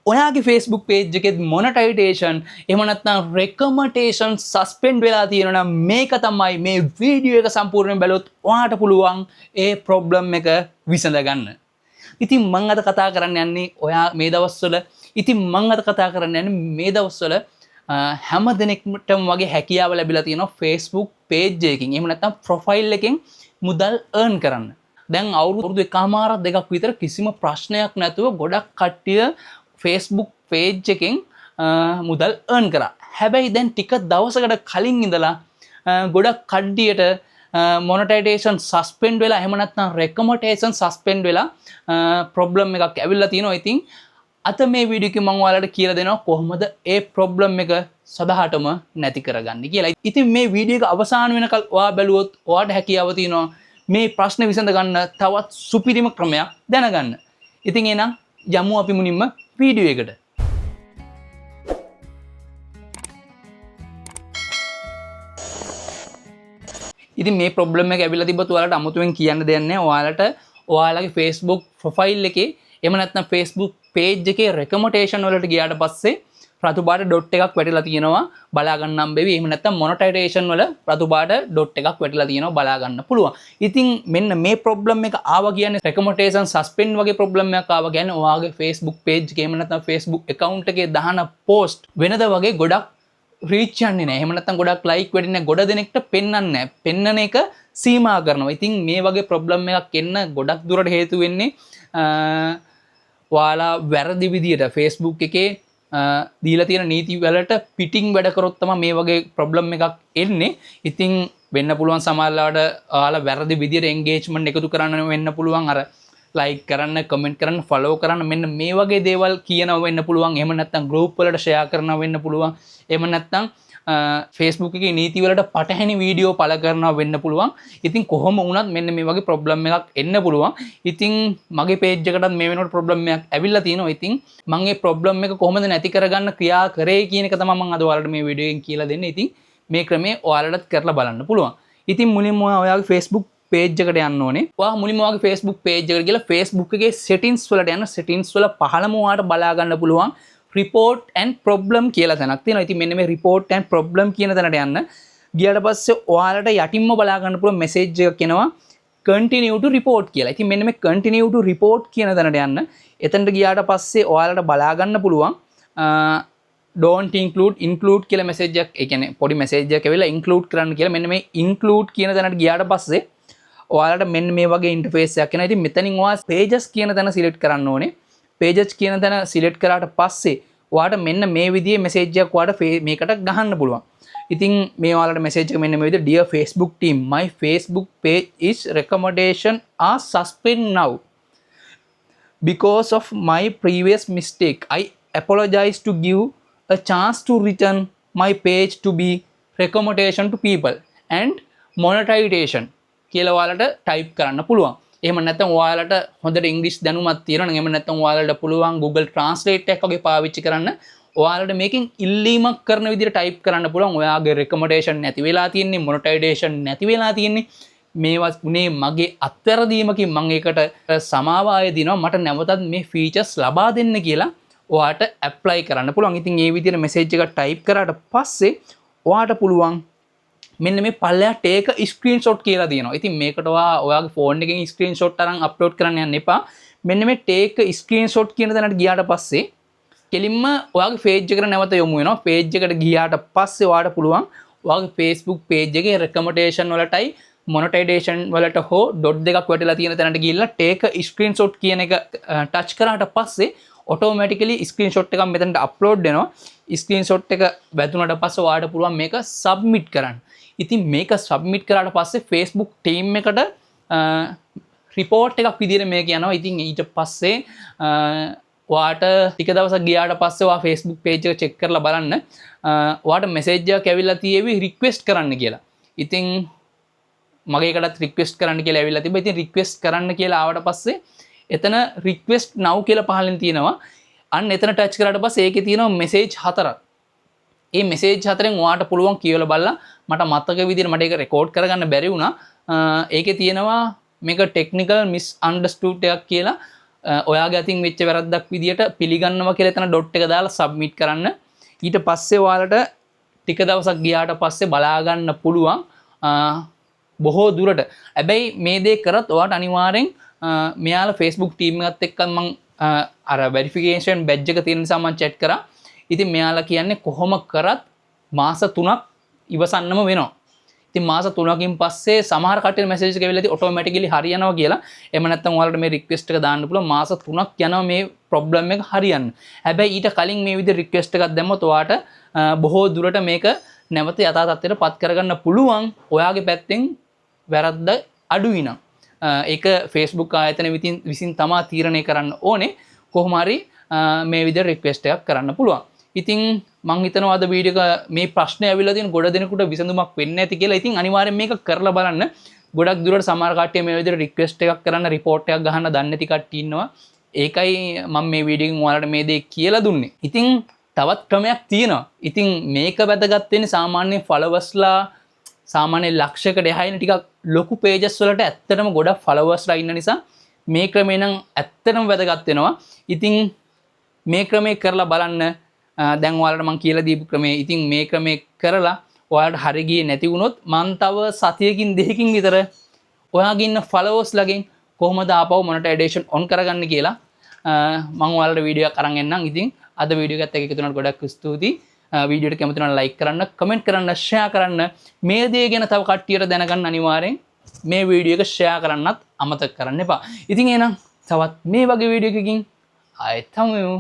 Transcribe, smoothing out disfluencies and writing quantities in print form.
ඔයාගේ Facebook page එකේ monetization එහෙම නැත්නම් recommendation suspend වෙලා තියෙනවා නම් මේක තමයි මේ වීඩියෝ එක සම්පූර්ණයෙන් බැලුවොත් ඔයාට පුළුවන් ඒ problem එක විසඳ ගන්න. ඉතින් මම අද කතා කරන්න යන්නේ ඔයා මේ දවස්වල හැම දෙනෙක්ටම වගේ හැකියාව ලැබිලා තියෙනවා Facebook page එකකින් එහෙම නැත්නම් profile එකෙන් මුදල් earn කරන්න. දැන් අවුරුදු එකමාරක් දෙකක් විතර කිසිම ප්‍රශ්නයක් නැතුව ගොඩක් කට්ටිය Facebook page එකෙන් මුදල් earn කරා. හැබැයි දැන් ටික දවසකට කලින් ඉඳලා ගොඩක් කට්ටියට monetization suspend වෙලා එහෙම නැත්නම් recommendation suspend වෙලා problem එකක් ඇවිල්ලා තියෙනවා. ඉතින් අද මේ වීඩියෝ එකේ මම ඔයාලට කියලා දෙනවා කොහොමද ඒ problem එක සදාටම නැති කරගන්නේ කියලා. ඉතින් මේ වීඩියෝ එක අවසාන වෙනකල් ඔයා බැලුවොත් ඔයාට හැකියාව තියෙනවා මේ ප්‍රශ්න විසඳ ගන්න තවත් සුපිරිම ක්‍රමයක් දැනගන්න. ඉතින් එහෙනම් යමු අපි මුලින්ම වීඩියෝ එකට. ඉතින් මේ ප්‍රොබ්ලම් එක ඇවිල්ලා තිබ්බත් ඔයාලට අමුතුවෙන් කියන්න දෙයක් නැහැ. ඔයාලට ඔයාලගේ Facebook ප්‍රොෆයිල් එකේ එහෙම නැත්නම් Facebook page එකේ recommendation වලට ගියාට පස්සේ රතු පාට ඩොට් එකක් වැටිලා තියෙනවා බලා ගන්නම් බෙවි. එහෙම නැත්නම් monetization වල රතු පාට ඩොට් එකක් වැටිලා තියෙනවා බලා ගන්න පුළුවන්. ඉතින් මෙන්න මේ ප්‍රොබ්ලම් එක ආවා කියන්නේ recommendation suspend වගේ ප්‍රොබ්ලම් එකක් ආවා කියන්නේ ඔයාගේ Facebook page එකේ එහෙම නැත්නම් Facebook account එකේ දාන post වෙනද වගේ ගොඩක් reach යන්නේ නැහැ. එහෙම නැත්නම් ගොඩක් like වෙන්නේ නැහැ. ගොඩ දෙනෙක්ට පෙන්වන්නේ නැහැ. පෙන්නන එක සීමා කරනවා. ඉතින් මේ වගේ ප්‍රොබ්ලම් එකක් එන්න ගොඩක් දුරට හේතු වෙන්නේ ඔයාලා වැරදි විදියට Facebook එකේ දීලා තියෙන නීති වලට පිටින් වැඩ කරොත් තමයි මේ වගේ ප්‍රොබ්ලම් එකක් එන්නේ. ඉතින් වෙන්න පුළුවන් සමහරවිට ඔයාලා වැරදි විදියට engagement එකතු කරන්න වෙන්න පුළුවන්. අර like කරන්න, comment කරන්න, follow කරන්න මෙන්න මේ වගේ දේවල් කියනවා වෙන්න පුළුවන්. එහෙම නැත්නම් group වලට share කරනවා වෙන්න පුළුවන්. එහෙම නැත්නම් Facebook එකේ නීති වලට පටහැනි වීඩියෝ පළ කරනවා වෙන්න පුළුවන්. ඉතින් කොහොම වුණත් මෙන්න මේ වගේ ප්‍රොබ්ලම් එකක් එන්න පුළුවන්. ඉතින් මගේ page එකටත් මේ වෙනකොට ප්‍රොබ්ලම් එකක් ඇවිල්ලා තිනවා. ඉතින් මම මේ ප්‍රොබ්ලම් එක කොහොමද නැති කරගන්න ක්‍රියා කරේ කියන එක තමයි මම අද ඔයාලට මේ වීඩියෝ එකෙන් කියලා දෙන්නේ. ඉතින් මේ ක්‍රමය ඔයාලටත් කරලා බලන්න පුළුවන්. ඉතින් මුලින්ම ඔයාගේ Facebook page එකට යන්න ඕනේ. ඔයා මුලින්ම ඔයාගේ Facebook page එකට ගිහලා Facebook එකේ settings වලට යන settings වල පහළම ඔයාට බලා ගන්න පුළුවන් report and problem කියලා තැනක් තියෙනවා. ඉතින් මෙන්න මේ report and problem කියන තැනට යන්න. ගියාට පස්සේ ඔයාලට යටින්ම බලා ගන්න පුළුවන් message එකක් එනවා continue to report කියලා. ඉතින් මෙන්න මේ continue to report කියන තැනට යන්න. එතනට ගියාට පස්සේ ඔයාලට බලා ගන්න පුළුවන් don't include කියලා message එකක්, ඒ කියන්නේ පොඩි message එකක් ඇවිල්ලා include කරන්න කියලා. මෙන්න මේ include කියන තැනට ගියාට පස්සේ ඔයාලට මෙන්න මේ වගේ ඉන්ටර්ෆේස් එකක් එනවා. ඉතින් මෙතනින් ඔයා pages කියන තැන select කරන්න ඕනේ. pages කියන තැන select කරාට පස්සේ ඔයාට මෙන්න මේ විදිහේ message එකක් ඔයාට මේකට ගහන්න පුළුවන්. ඉතින් මේ ඔයාලට message එක මෙන්න මේ විදිහට dear Facebook team, my Facebook page is recommendation are suspend now because of my previous mistake. I apologize to give a chance to return my page to be recommendation to people and monetization කියලා ඔයාලට type කරන්න පුළුවන්. එහෙම නැත්නම් ඔයාලට හොඳට ඉංග්‍රීසි දැනුමක් තියෙනවා නම් එහෙම නැත්නම් ඔයාලට පුළුවන් Google Translate එකක් වගේ පාවිච්චි කරන්න. ඔයාලට මේකෙන් ඉල්ලීමක් කරන විදිහට type කරන්න පුළුවන්. ඔයාගේ recommendation නැති වෙලා තියෙන්නේ, monetization නැති වෙලා තියෙන්නේ. මේවා උනේ මගේ අත්වැරදීමකින් මම ඒකට සමාව ආයෙ දිනවා. මට නැවතත් මේ features ලබා දෙන්න කියලා ඔයාට apply කරන්න පුළුවන්. ඉතින් මේ විදිහට message එකක් type කරාට පස්සේ ඔයාට පුළුවන් මෙන්න මේ පල්ලෙහා take a screenshot කියලා තියෙනවා. ඉතින් මේකට ඔයාගේ phone එකෙන් screenshot අරන් upload කරන්න යන්න එපා. මෙන්න මේ take a screenshot කියන තැනට ගියාට පස්සේ කෙලින්ම ඔයාගේ page එකට නැවත යොමු වෙනවා. page එකට ගියාට පස්සේ ඔයාට පුළුවන් ඔයාගේ Facebook page එකේ recommendation වලටයි monetization වලට හෝ dot දෙකක් වැටලා තියෙන තැනට ගිහිල්ලා take a screenshot කියන එක touch කරාට පස්සේ automatically screenshot එකක් මෙතනට upload වෙනවා. screenshot එක වැදුනට පස්සේ ඔයාට පුළුවන් මේක submit කරන්න. ඉතින් මේක submit කරාට පස්සේ Facebook team එකට report එකක් විදිහට මේක යනවා. ඉතින් ඊට පස්සේ ඔයාට ටික දවසක් ගියාට පස්සේ ඔයා Facebook page එක check කරලා බලන්න ඔයාට message එකක් ඇවිල්ලා තියෙවි request කරන්න කියලා. ඉතින් මගේ එකටත් request කරන්න කියලා ඇවිල්ලා තිබ්බා. ඉතින් request කරන්න කියලා ආවට පස්සේ එතන request now කියලා පහලින් තියෙනවා. අන්න එතන touch කරාට පස්සේ ඒකේ තියෙනවා message හතරක්. ඒ message හතරෙන් ඔයාට පුළුවන් කියවලා බලලා මට මතක විදිහට මට ඒක record කරගන්න බැරි වුණා. ඒකේ තියෙනවා මේක technical misunderstood එකක් කියලා ඔයාගේ අතින් වෙච්ච වැරද්දක් විදියට පිළිගන්නවා කියලා එතන ඩොට් එක දාලා සබ්මිට් කරන්න. ඊට පස්සේ ඔයාලට ටික දවසක් ගියාට පස්සේ බලා ගන්න පුළුවන් බොහෝ දුරට. හැබැයි මේ දේ කරත් ඔයාලට අනිවාර්යෙන් මෙයාලා Facebook ටීම් එකත් එක්ක මම අර වෙරිෆිකේෂන් බැජ් එක තියෙන නිසා මම චැට් කරා. ඉතින් මෙයාලා කියන්නේ කොහොම කරත් මාස 3ක් ඉවසන්නම වෙනවා. ඉතින් මාස 3කින් පස්සේ සමහර කට්ටිය මැසේජ් එක වෙලාදී ඔටෝමැටිකලි හරියනවා කියලා. එහෙම නැත්නම් ඔයාලට මේ රික්වෙස්ට් එක දාන්න පුළුවන් මාස 3ක් යනවා මේ ප්‍රොබ්ලම් එක හරියන්න. හැබැයි ඊට කලින් මේ විදිහට රික්වෙස්ට් එකක් දැම්මොත් ඔයාට බොහෝ දුරට මේක නැවත යථා තත්ත්වයට පත් කරගන්න පුළුවන්. ඔයාගේ පැත්තෙන් වැරද්ද අඩුයි නම්. ඒක Facebook ආයතන විසින් තමා තීරණය කරන්න ඕනේ. කොහොම හරි මේ විදිහට රික්වෙස්ට් එකක් කරන්න පුළුවන්. ඉතින් මං හිතනවා අද වීඩියෝ එක මේ ප්‍රශ්නේ ඇවිල්ලා තියෙන ගොඩ දෙනෙකුට විසඳුමක් වෙන්නේ නැති කියලා. ඉතින් අනිවාර්යෙන් මේක කරලා බලන්න. ගොඩක් දුරට සමහර කට්ටිය මේ විදිහට රික්වෙස්ට් එකක් කරන්න රිපෝට් එකක් ගහන්න දන්නේ නැති කට්ටිය ඉන්නවා. ඒකයි මම මේ වීඩියෝ එකෙන් ඔයාලට මේ දේ කියලා දුන්නේ. ඉතින් තවත් ක්‍රමයක් තියෙනවා. ඉතින් මේක වැදගත් වෙන්නේ සාමාන්‍ය ෆලෝවර්ස්ලා සාමාන්‍ය ලක්ෂයකට එහායින ටිකක් ලොකු පේජස් වලට ඇත්තටම ගොඩක් ෆලෝවර්ස්ලා ඉන්න නිසා මේ ක්‍රමේ නම් ඇත්තටම වැදගත් වෙනවා. ඉතින් මේ ක්‍රමේ කරලා බලන්න. දැන් ඔයාලට මම කියලා දීපු ක්‍රමේ ඉතින් මේ ක්‍රමේ කරලා ඔයාලට හරි ගියේ නැති වුණොත් මම තව සතියකින් දෙකකින් විතර ඔයාගේ ඉන්න ෆලෝවර්ස් ලගෙන් කොහොමද ආපහු මොනටයිසේෂන් ඔන් කරගන්න කියලා මම ඔයාලට වීඩියෝ එකක් අරන් එන්නම්. ඉතින් අද වීඩියෝ එකත් එක්ක එකතු වුණාට ගොඩක් ස්තුතියි. වීඩියෝට කැමති නම් ලයික් කරන්න, කමෙන්ට් කරන්න, ෂෙයා කරන්න. මේ දේ ගැන තව කට්ටියට දැනගන්න අනිවාර්යෙන් මේ වීඩියෝ එක ෂෙයා කරන්නත් අමතක කරන්න එපා. ඉතින් එහෙනම් තවත් මේ වගේ වීඩියෝ එකකින් ආයෙත් හමු වෙමු.